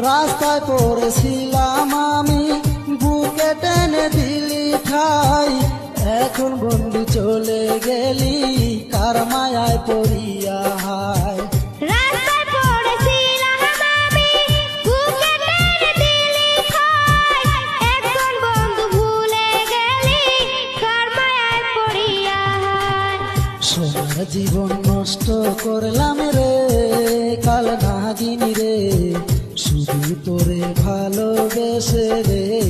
রাস্তায় পড়েছিলাম আমি, বুকে টেনে দিলি ঠাই। এখন বন্ধু চলে গেলি, কার মায়ায় পড়িয়া হায়। রাস্তায় পড়েছিলাম আমি, বুকে টেনে দিলি ঠাই। এখন বন্ধু ভুলে গেলি, কার মায়ায় পড়িয়া হায়। সোনার জীবন নষ্ট করলাম রে, কাল নাগিনী রে, শুধু তোরে ভালোবেসে রে।